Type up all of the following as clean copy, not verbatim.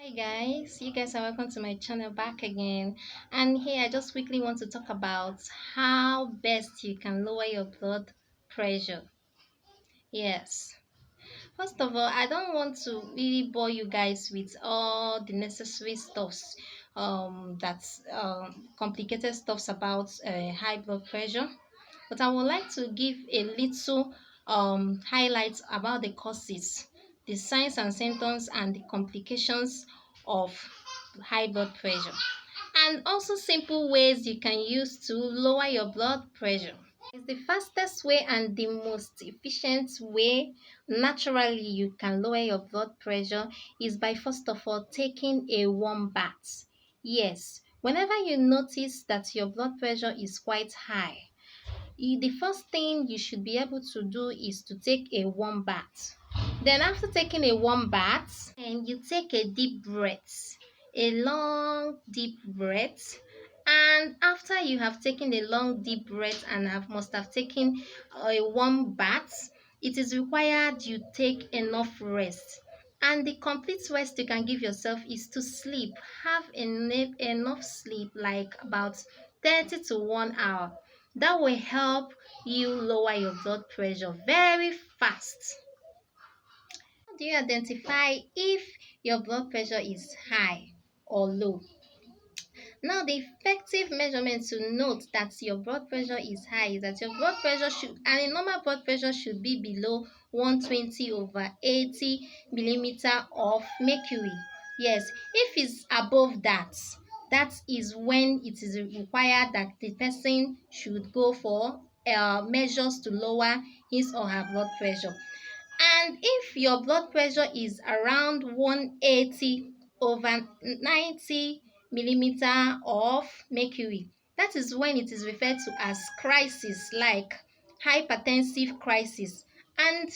Hi guys, you guys are welcome to my channel back again. And here I just quickly want to talk about how best you can lower your blood pressure. Yes. First of all, I don't want to really bore you guys with all the necessary stuffs, that's complicated stuffs about high blood pressure. But I would like to give a little highlights about the causes, the signs and symptoms, and the complications of high blood pressure, and also simple ways you can use to lower your blood pressure. It's the fastest way and the most efficient way naturally you can lower your blood pressure is by first of all taking a warm bath. Yes, whenever you notice that your blood pressure is quite high, the first thing you should be able to do is to take a warm bath. Then after taking a warm bath, and you take a deep breath, a long deep breath. And after you have taken a long deep breath and must have taken a warm bath, it is required you take enough rest. And the complete rest you can give yourself is to sleep. Have enough sleep, like about 30 to 1 hour. That will help you lower your blood pressure very fast. How do you identify if your blood pressure is high or low? Now, the effective measurement to note that your blood pressure is high is that your blood pressure should, and a normal blood pressure should be below 120 over 80 millimeter of mercury. Yes, if it's above that, that is when it is required that the person should go for measures to lower his or her blood pressure. And if your blood pressure is around 180 over 90 millimeter of mercury, that is when it is referred to as crisis, like hypertensive crisis. And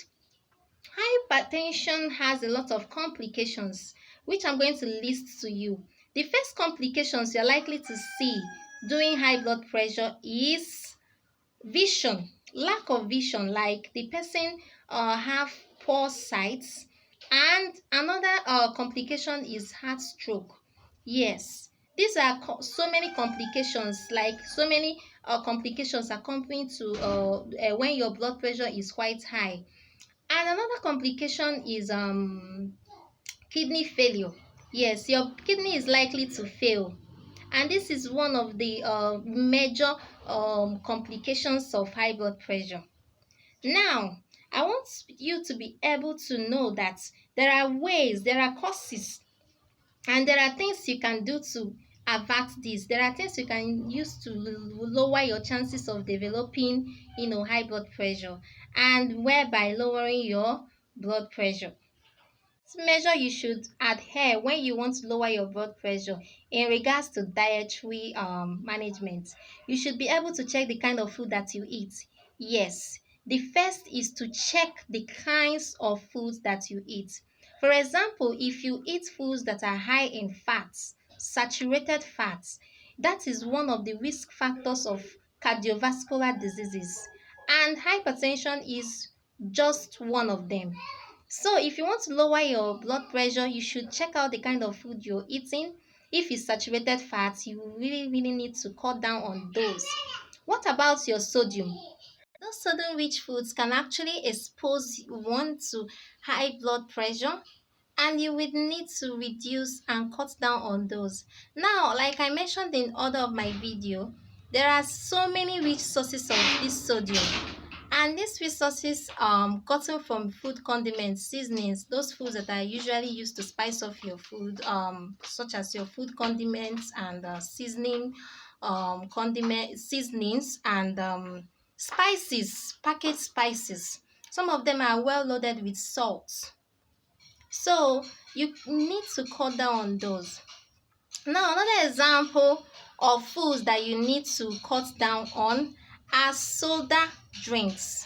hypertension has a lot of complications, which I'm going to list to you. The first complications you're likely to see during high blood pressure is vision, lack of vision, like the person have poor sight. And another complication is heart stroke. Yes, these are so many complications, like so many complications accompanying to when your blood pressure is quite high. And another complication is kidney failure. Yes, your kidney is likely to fail, and this is one of the major complications of high blood pressure. Now, I want you to be able to know that there are ways, there are causes, and there are things you can do to avert this. There are things you can use to lower your chances of developing, high blood pressure, and whereby lowering your blood pressure. Measure you should adhere when you want to lower your blood pressure in regards to dietary management. You should be able to check the kind of food that you eat. Yes, the first is to check the kinds of foods that you eat. For example, if you eat foods that are high in fats, saturated fats, that is one of the risk factors of cardiovascular diseases, and hypertension is just one of them. So if you want to lower your blood pressure, you should check out the kind of food you're eating. If it's saturated fats, you really need to cut down on those. What about your sodium? Those sodium rich foods can actually expose one to high blood pressure, and you will need to reduce and cut down on those. Now, like I mentioned in other of my video, there are so many rich sources of this sodium, and these resources gotten from food condiments, seasonings, those foods that are usually used to spice up your food, such as your food condiments and seasoning, condiment seasonings, and spices, packaged spices. Some of them are well loaded with salt, so you need to cut down on those. Now, another example of foods that you need to cut down on are soda drinks.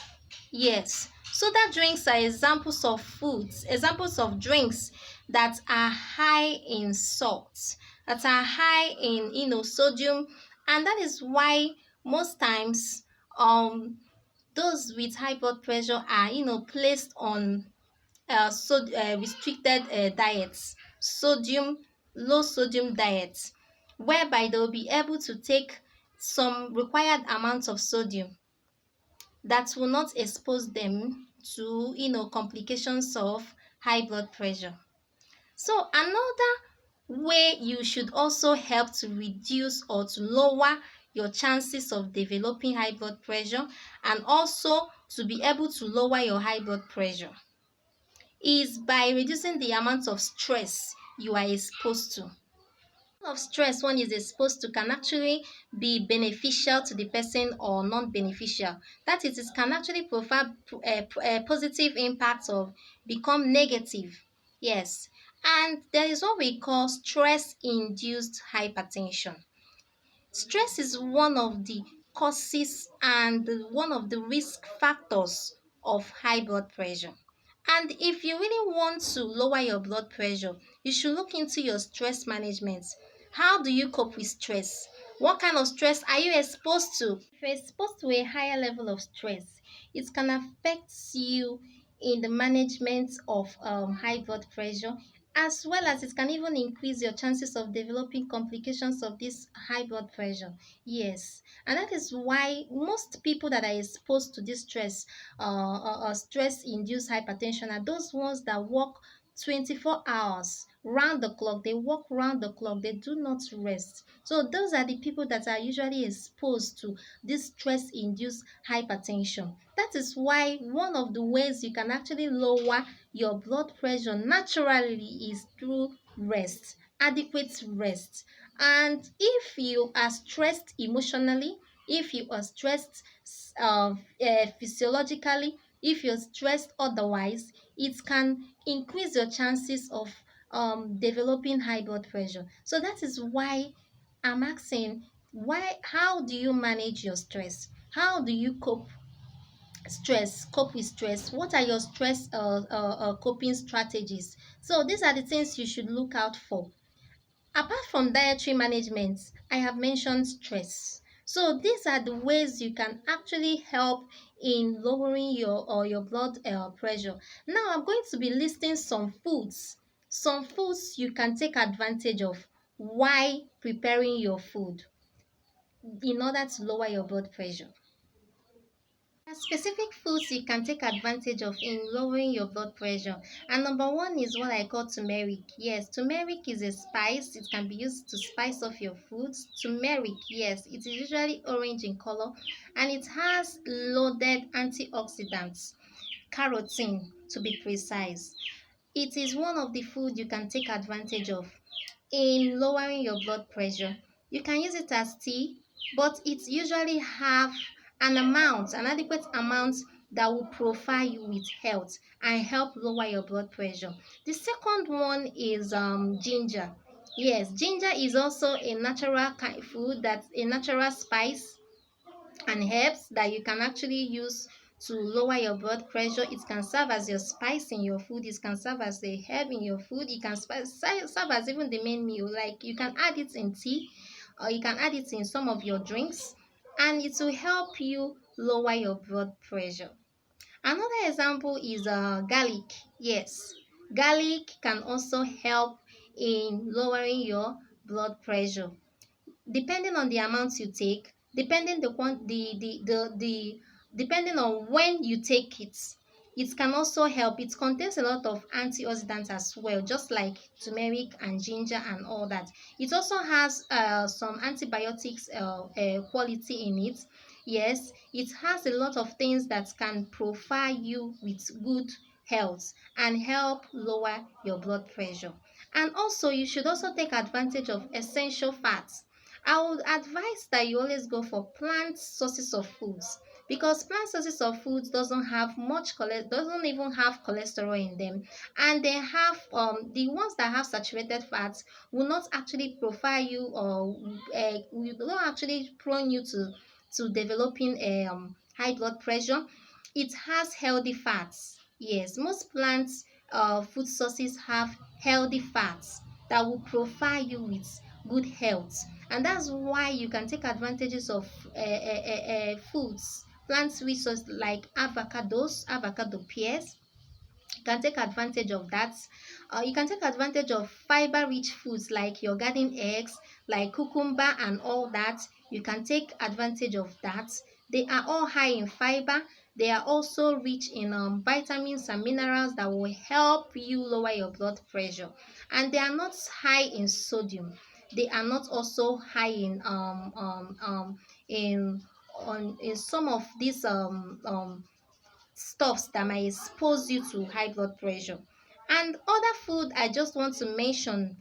Yes, soda drinks are examples of foods, examples of drinks that are high in salt, that are high in sodium, and that is why most times those with high blood pressure are placed on restricted diets sodium, low sodium diet, whereby they will be able to take some required amounts of sodium that will not expose them to complications of high blood pressure. So another way you should also help to reduce or to lower your chances of developing high blood pressure, and also to be able to lower your high blood pressure, is by reducing the amount of stress you are exposed to. Of stress one is exposed to can actually be beneficial to the person or non-beneficial. That is, it can actually provide a positive impact or become negative. Yes. And there is what we call stress-induced hypertension. Stress is one of the causes and one of the risk factors of high blood pressure. And if you really want to lower your blood pressure, you should look into your stress management. How do you cope with stress? What kind of stress are you exposed to? If you're exposed to a higher level of stress, it can affect you in the management of high blood pressure, as well as it can even increase your chances of developing complications of this high blood pressure. Yes, and that is why most people that are exposed to this stress-induced hypertension are those ones that work 24 hours round the clock. They work round the clock, they do not rest. So those are the people that are usually exposed to this stress-induced hypertension. That is why one of the ways you can actually lower your blood pressure naturally is through rest, adequate rest. And if you are stressed emotionally, if you are stressed physiologically, if you're stressed otherwise, it can increase your chances of developing high blood pressure. So that is why I'm asking, how do you manage your stress? How do you cope with stress? What are your stress coping strategies? So these are the things you should look out for. Apart from dietary management, I have mentioned stress. So these are the ways you can actually help in lowering your blood pressure. Now I'm going to be listing some foods you can take advantage of while preparing your food in order to lower your blood pressure. There are specific foods you can take advantage of in lowering your blood pressure. And number one is what I call turmeric. Yes, turmeric is a spice. It can be used to spice off your foods. Turmeric, yes, it is usually orange in color, and it has loaded antioxidants, carotene to be precise. It is one of the food you can take advantage of in lowering your blood pressure. You can use it as tea, but it usually have an adequate amount that will provide you with health and help lower your blood pressure. The second one is ginger. Yes, ginger is also a natural kind of food, that's a natural spice and herbs that you can actually use to lower your blood pressure. It can serve as your spice in your food. It can serve as a herb in your food. It can serve as even the main meal. Like you can add it in tea, or you can add it in some of your drinks, and it will help you lower your blood pressure. Another example is garlic. Yes, garlic can also help in lowering your blood pressure depending on the amounts you take, depending the depending on when you take it. It can also help. It contains a lot of antioxidants as well, just like turmeric and ginger and all that. It also has some antibiotics quality in it. Yes, it has a lot of things that can provide you with good health and help lower your blood pressure. And also, you should also take advantage of essential fats. I would advise that you always go for plant sources of foods, because plant sources of foods doesn't even have cholesterol in them, and they have the ones that have saturated fats will not actually provide you, or will not actually prone you to developing a high blood pressure. It has healthy fats. Yes, most plants food sources have healthy fats that will provide you with good health, and that's why you can take advantages of foods, plant resources like avocado pears, can take advantage of that. You can take advantage of fiber rich foods like your garden eggs, like cucumber and all that. You can take advantage of that. They are all high in fiber. They are also rich in vitamins and minerals that will help you lower your blood pressure. And they are not high in sodium. They are not also high in in some of these stuffs that might expose you to high blood pressure. And other food I just want to mention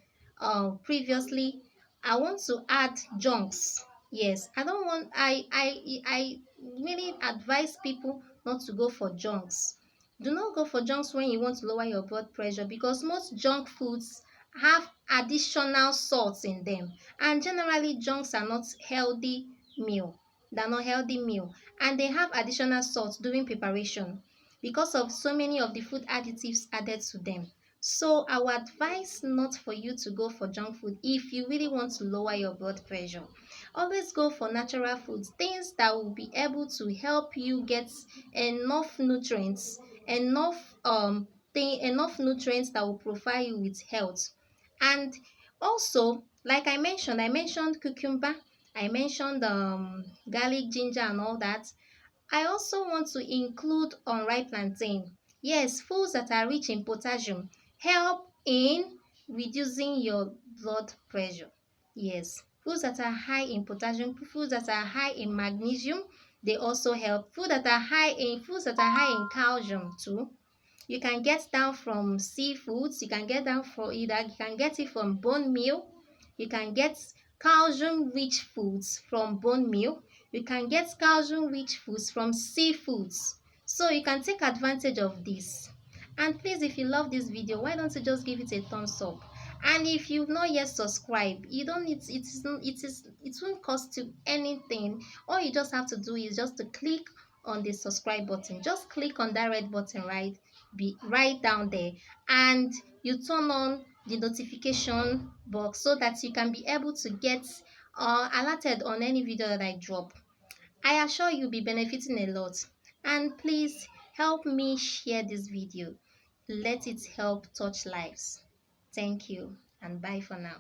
previously, I want to add junks. Yes, I don't want I really advise people not to go for junks. Do not go for junks when you want to lower your blood pressure, because most junk foods have additional salts in them, and generally junks are not healthy meal. They're not healthy meal, and they have additional salt during preparation because of so many of the food additives added to them. So I would advise not for you to go for junk food if you really want to lower your blood pressure. Always go for natural foods, things that will be able to help you get enough nutrients, enough nutrients that will provide you with health. And also, like I mentioned cucumber, I mentioned garlic, ginger, and all that. I also want to include unripe plantain. Yes, foods that are rich in potassium help in reducing your blood pressure. Yes, foods that are high in potassium, foods that are high in magnesium, they also help. Foods that are high in calcium too. You can get down from seafoods. You can get down from either. You can get it from bone meal. You can get calcium-rich foods from bone meal. You can get calcium-rich foods from seafoods. So you can take advantage of this. And please, if you love this video, why don't you just give it a thumbs up? And if you've not yet subscribed, you don't need it won't cost you anything. All you just have to do is just to click on the subscribe button. Just click on that red button right down there, and you turn on the notification box so that you can be able to get alerted on any video that I drop. I assure you'll be benefiting a lot. And please help me share this video. Let it help touch lives. Thank you, and bye for now.